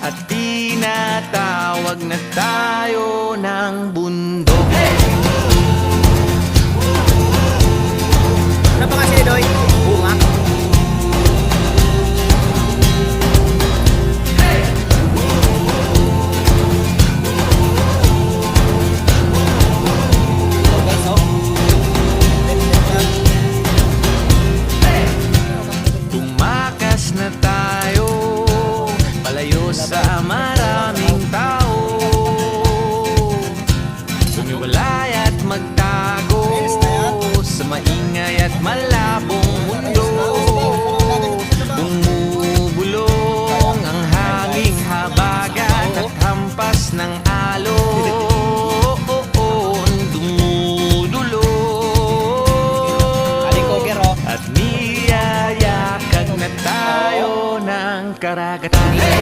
at tinatawag na tayo ng bundok. Ano pa kasi, Doy? Bunga? Tumakas na tayo palayo sa marathon.